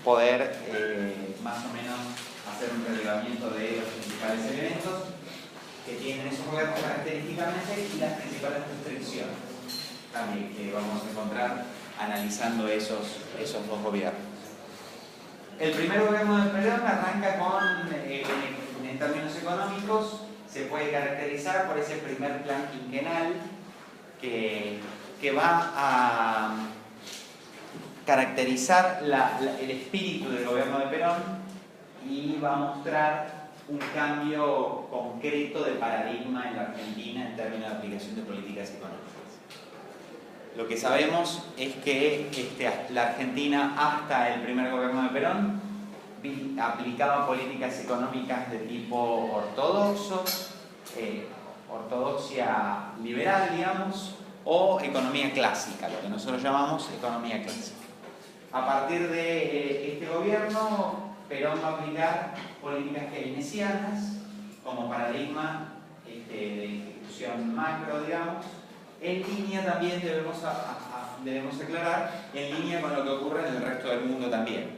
poder más o menos hacer un relevamiento de los principales elementos que tienen esos gobiernos característicamente y las principales restricciones también que vamos a encontrar analizando esos dos gobiernos. El primer gobierno de Perón arranca con, en términos económicos, se puede caracterizar por ese primer plan quinquenal que va a caracterizar el espíritu del gobierno de Perón y va a mostrar un cambio concreto de paradigma en la Argentina en términos de aplicación de políticas económicas. Lo que sabemos es que la Argentina, hasta el primer gobierno de Perón, aplicaba políticas económicas de tipo ortodoxo, ortodoxia liberal, digamos, o economía clásica, lo que nosotros llamamos economía clásica. A partir de este gobierno, Perón va a aplicar políticas keynesianas como paradigma de ejecución macro, digamos, en línea también debemos aclarar, en línea con lo que ocurre en el resto del mundo también.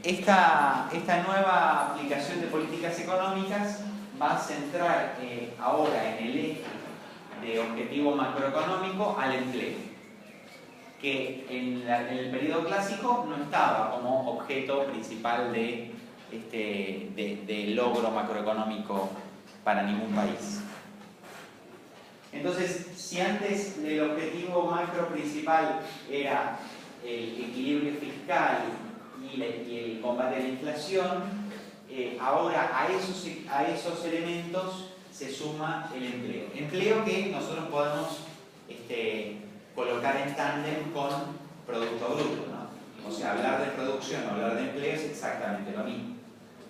Esta nueva aplicación de políticas económicas va a centrar ahora en el eje de objetivo macroeconómico al empleo, que en el periodo clásico no estaba como objeto principal de logro macroeconómico para ningún país. Entonces, si antes el objetivo macro principal era el equilibrio fiscal y el combate a la inflación, ahora a esos elementos se suma el empleo. Empleo que nosotros podemos colocar en tándem con Producto Bruto, ¿no? O sea, hablar de producción o hablar de empleo es exactamente lo mismo.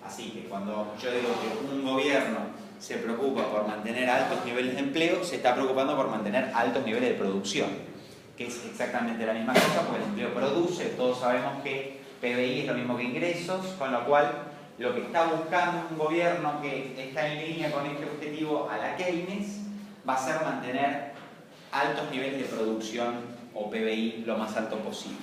Así que cuando yo digo que un gobierno se preocupa por mantener altos niveles de empleo, se está preocupando por mantener altos niveles de producción, que es exactamente la misma cosa, porque el empleo produce, todos sabemos que PBI es lo mismo que ingresos, con lo cual lo que está buscando un gobierno que está en línea con este objetivo a la Keynes va a ser mantener altos niveles de producción o PBI lo más alto posible.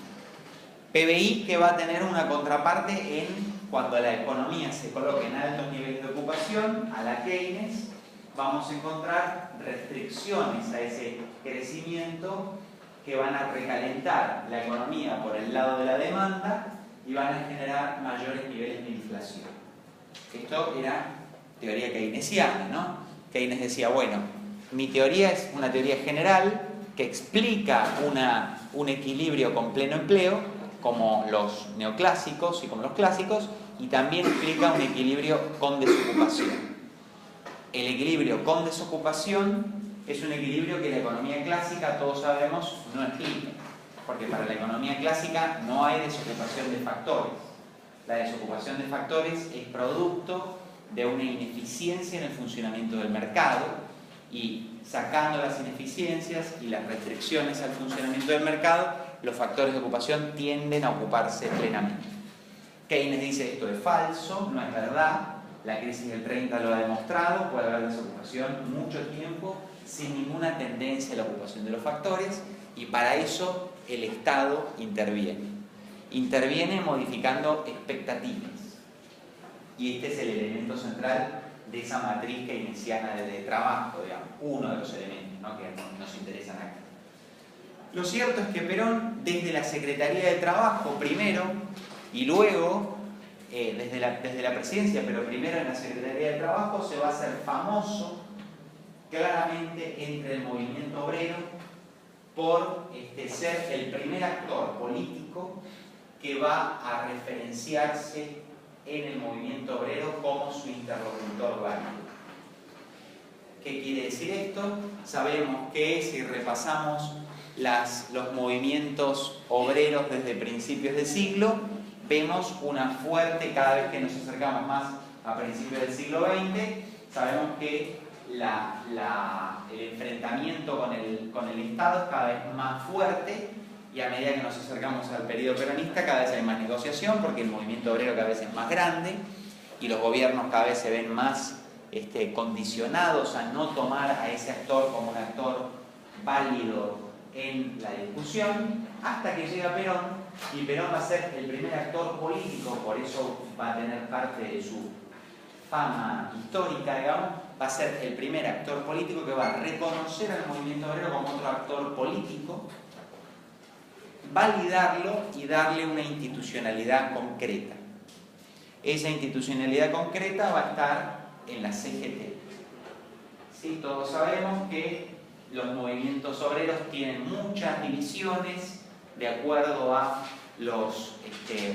PBI que va a tener una contraparte en cuando la economía se coloque en altos niveles de ocupación, a la Keynes, vamos a encontrar restricciones a ese crecimiento que van a recalentar la economía por el lado de la demanda y van a generar mayores niveles de inflación. Esto era teoría keynesiana, ¿no? Keynes decía, bueno, mi teoría es una teoría general que explica un equilibrio con pleno empleo, como los neoclásicos y como los clásicos, y también explica un equilibrio con desocupación. El equilibrio con desocupación es un equilibrio que la economía clásica, todos sabemos, no explica, porque para la economía clásica no hay desocupación de factores. La desocupación de factores es producto de una ineficiencia en el funcionamiento del mercado, y sacando las ineficiencias y las restricciones al funcionamiento del mercado, los factores de ocupación tienden a ocuparse plenamente. Keynes dice esto es falso, no es verdad, la crisis del 30 lo ha demostrado, puede haber desocupación mucho tiempo sin ninguna tendencia a la ocupación de los factores, y para eso el Estado interviene modificando expectativas, y este es el elemento central de esa matriz keynesiana de trabajo, digamos, uno de los elementos, ¿no?, que nos interesan acá. Lo cierto es que Perón, desde la Secretaría de Trabajo primero, y luego desde la presidencia, pero primero en la Secretaría de Trabajo, se va a hacer famoso claramente entre el movimiento obrero por ser el primer actor político que va a referenciarse en el movimiento obrero como su interlocutor válido. ¿Qué quiere decir esto? Sabemos que si repasamos los movimientos obreros desde principios de siglo, vemos una fuerte, cada vez que nos acercamos más a principios del siglo XX, sabemos que el enfrentamiento con el Estado es cada vez más fuerte, y a medida que nos acercamos al periodo peronista cada vez hay más negociación, porque el movimiento obrero cada vez es más grande y los gobiernos cada vez se ven más condicionados a no tomar a ese actor como un actor válido en la discusión, hasta que llega Perón y Perón va a ser el primer actor político, por eso va a tener parte de su fama histórica, digamos, va a ser el primer actor político que va a reconocer al movimiento obrero como otro actor político, validarlo y darle una institucionalidad concreta. Esa institucionalidad concreta va a estar en la CGT. ¿Sí? Todos sabemos que los movimientos obreros tienen muchas divisiones de acuerdo a los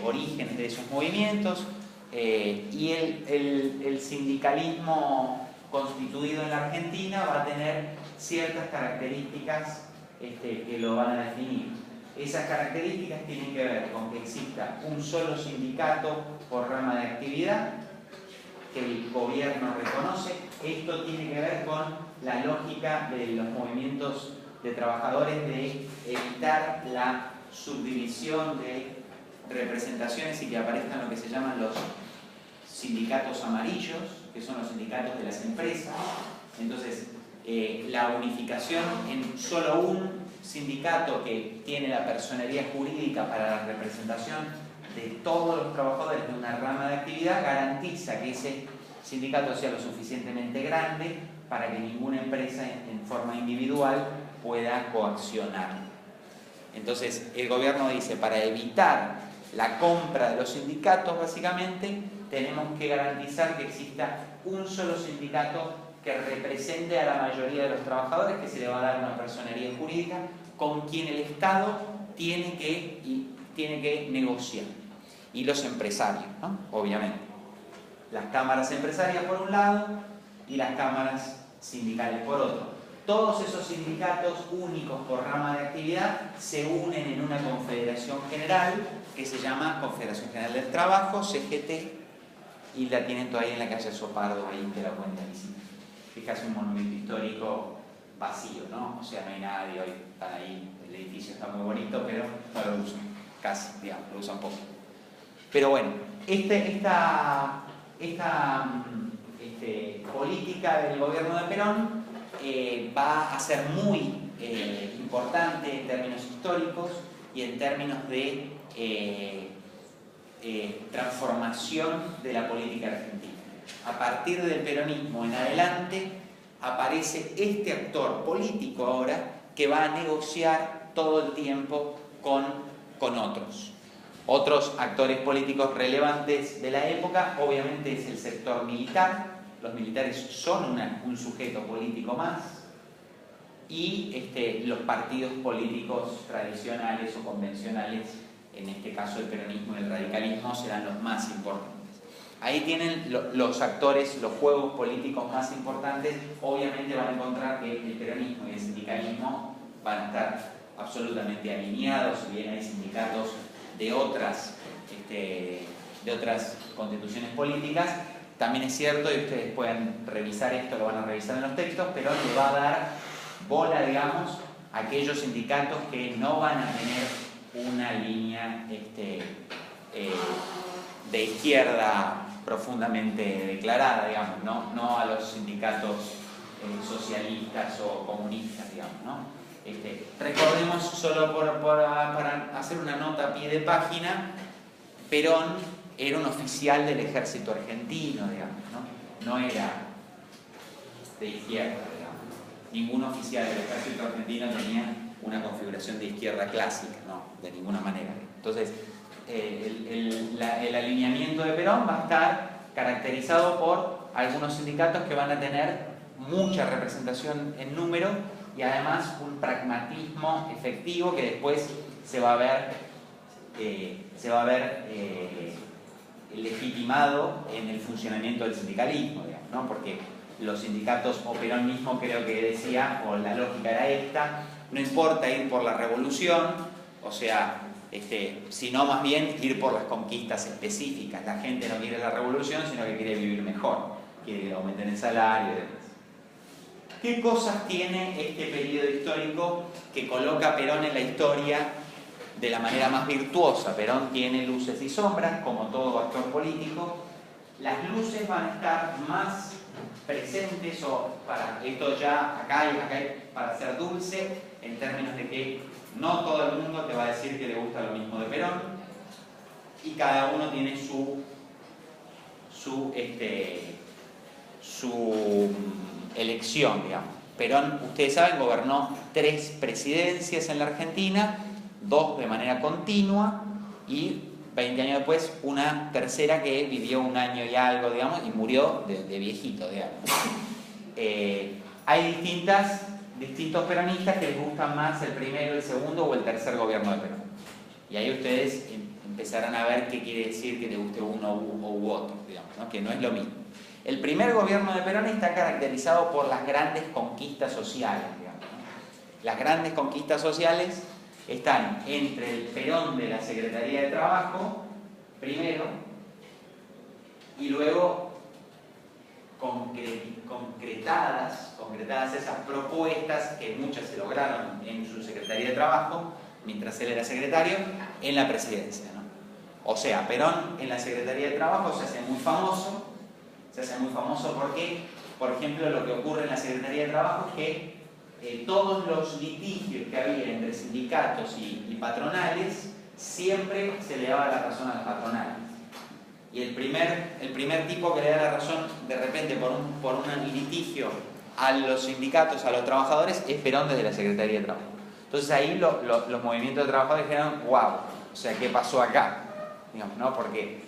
orígenes de esos movimientos, y el sindicalismo constituido en la Argentina va a tener ciertas características que lo van a definir. Esas características tienen que ver con que exista un solo sindicato por rama de actividad, que el gobierno reconoce. Esto tiene que ver con la lógica de los movimientos de trabajadores de evitar la subdivisión de representaciones y que aparezcan lo que se llaman los sindicatos amarillos, que son los sindicatos de las empresas. Entonces, la unificación en solo un sindicato que tiene la personería jurídica para la representación de todos los trabajadores de una rama de actividad garantiza que ese sindicato sea lo suficientemente grande para que ninguna empresa en forma individual pueda coaccionar. Entonces, el gobierno dice, para evitar la compra de los sindicatos, básicamente, tenemos que garantizar que exista un solo sindicato que represente a la mayoría de los trabajadores, que se le va a dar una personería jurídica, con quien el Estado tiene que negociar. Y los empresarios, ¿no? Obviamente. Las cámaras empresarias por un lado y las cámaras sindicales por otro. Todos esos sindicatos únicos por rama de actividad se unen en una confederación general que se llama Confederación General del Trabajo, CGT, y la tienen todavía en la calle Sopardo, ahí te la pueden visitar. Es casi un monumento histórico vacío, ¿no? O sea, no hay nadie, hoy están ahí, el edificio está muy bonito, pero no lo usan, casi, digamos, lo usan poco. Pero bueno, esta política del gobierno de Perón va a ser muy importante en términos históricos y en términos de transformación de la política argentina. A partir del peronismo en adelante aparece este actor político ahora que va a negociar todo el tiempo con otros actores políticos relevantes de la época. Obviamente es el sector militar. Los militares son un sujeto político más, y los partidos políticos tradicionales o convencionales, en este caso el peronismo y el radicalismo, serán los más importantes. Ahí tienen los actores, los juegos políticos más importantes. Obviamente van a encontrar que el peronismo y el sindicalismo van a estar absolutamente alineados, si bien hay sindicatos de otras constituciones políticas. También es cierto, y ustedes pueden revisar esto, lo van a revisar en los textos, pero le va a dar bola, digamos, a aquellos sindicatos que no van a tener una línea de izquierda profundamente declarada, digamos, no a los sindicatos socialistas o comunistas, digamos, ¿no? Recordemos, solo para hacer una nota a pie de página, Perón era un oficial del ejército argentino, digamos, no era de izquierda, digamos. Ningún oficial del ejército argentino tenía una configuración de izquierda clásica, no, de ninguna manera. Entonces, el alineamiento de Perón va a estar caracterizado por algunos sindicatos que van a tener mucha representación en número y además un pragmatismo efectivo que después se va a ver legitimado en el funcionamiento del sindicalismo, digamos, ¿no? Porque los sindicatos, o Perón mismo creo que decía, o la lógica era esta, no importa ir por la revolución, o sea, sino más bien ir por las conquistas específicas. La gente no quiere la revolución, sino que quiere vivir mejor, quiere que aumenten el salario y demás. ¿Qué cosas tiene este periodo histórico que coloca a Perón en la historia de la manera más virtuosa? Perón tiene luces y sombras, como todo actor político. Las luces van a estar más presentes, o para esto ya acá y para ser dulce, en términos de que No todo el mundo te va a decir que le gusta lo mismo de Perón, y cada uno tiene su elección, digamos. Perón, ustedes saben, gobernó 3 presidencias en la Argentina, 2 de manera continua, y 20 años después una tercera que vivió 1 año y algo, digamos, y murió de viejito, digamos. Hay distintos peronistas que les gustan más el primero, el segundo o el tercer gobierno de Perón. Y ahí ustedes empezarán a ver qué quiere decir que les guste uno u otro, digamos, ¿no? Que no es lo mismo. El primer gobierno de Perón está caracterizado por las grandes conquistas sociales, digamos, ¿no? Las grandes conquistas sociales están entre el Perón de la Secretaría de Trabajo, primero, y luego concretadas esas propuestas, que muchas se lograron en su Secretaría de Trabajo, mientras él era secretario, en la presidencia, ¿no? O sea, Perón en la Secretaría de Trabajo se hace muy famoso porque, por ejemplo, lo que ocurre en la Secretaría de Trabajo es que todos los litigios que había entre sindicatos y patronales siempre se le daba la razón a las patronales. Y el primer tipo que le da la razón de repente por un litigio a los sindicatos, a los trabajadores, es Perón desde la Secretaría de Trabajo. Entonces ahí los movimientos de trabajadores dijeron, wow, o sea, ¿qué pasó acá? Digamos, ¿no? Porque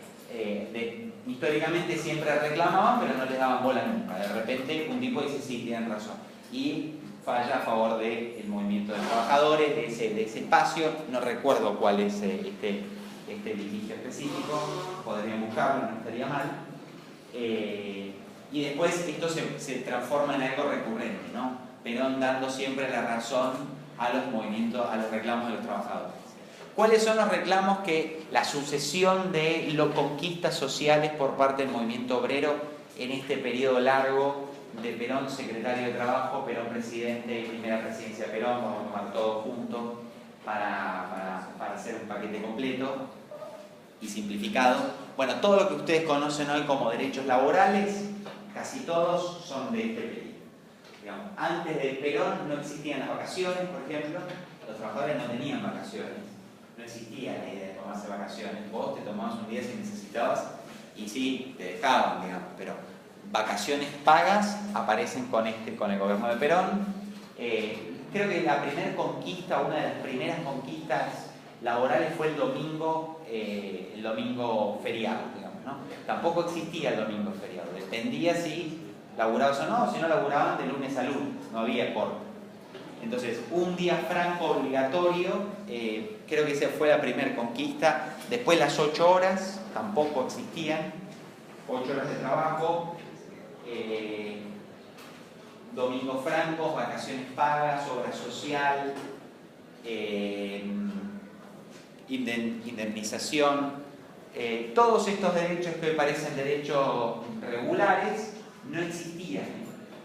históricamente siempre reclamaban, pero no les daban bola nunca. De repente un tipo dice, sí, tienen razón. Y falla a favor del movimiento de trabajadores, de ese espacio. No recuerdo cuál es este litigio específico, podrían buscarlo, no estaría mal. Y después esto se transforma en algo recurrente, ¿no? Perón dando siempre la razón a los movimientos, a los reclamos de los trabajadores. ¿Cuáles son los reclamos que la sucesión de conquistas sociales por parte del movimiento obrero en este periodo largo de Perón secretario de Trabajo, Perón presidente, primera presidencia de Perón, vamos a tomar todo junto para hacer un paquete completo y simplificado? Bueno, todo lo que ustedes conocen hoy como derechos laborales, casi todos son de este periodo. Digamos, antes de Perón no existían las vacaciones, por ejemplo, los trabajadores no tenían vacaciones, no existía la idea de tomarse vacaciones. Vos te tomabas un día si necesitabas y sí, te dejaban, digamos, pero vacaciones pagas aparecen con el gobierno de Perón. Creo que la primera conquista, una de las primeras conquistas laborales fue el domingo feriado, digamos, ¿no? Tampoco existía el domingo feriado, dependía si laburabas o no, si no laburaban de lunes a lunes, no había corte. Entonces, un día franco obligatorio, creo que esa fue la primera conquista. Después las 8 horas, tampoco existían, 8 horas de trabajo, domingo franco, vacaciones pagas, obra social, indemnización, todos estos derechos que parecen derechos regulares no existían,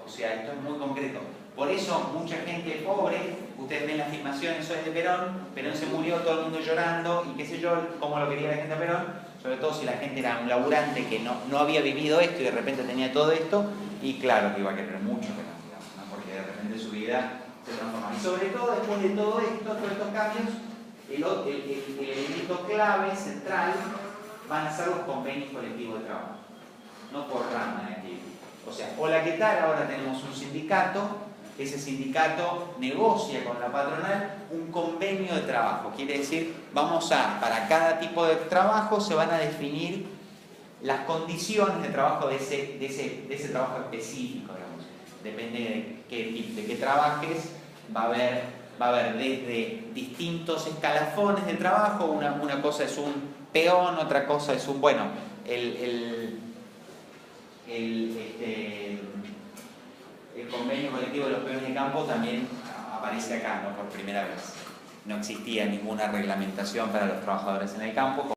o sea, esto es muy concreto. Por eso mucha gente pobre, ustedes ven las filmaciones hoy de Perón se murió, todo el mundo llorando y qué sé yo, cómo lo quería la gente a Perón, sobre todo si la gente era un laburante que no había vivido esto y de repente tenía todo esto, y claro que iba a querer mucho Perón, digamos, ¿no? Porque de repente su vida se transforma. Y sobre todo, después de todo esto, todos estos cambios, el elemento clave, central, van a ser los convenios colectivos de trabajo, no por rama de actividad. O sea, hola, ¿qué tal? Ahora tenemos un sindicato, ese sindicato negocia con la patronal un convenio de trabajo. Quiere decir, para cada tipo de trabajo se van a definir las condiciones de trabajo de ese trabajo específico, digamos. Depende de qué trabajes, va a haber desde distintos escalafones de trabajo, una cosa es un peón, otra cosa es un, bueno, el convenio colectivo de los peones de campo también aparece acá, ¿no? Por primera vez. No existía ninguna reglamentación para los trabajadores en el campo.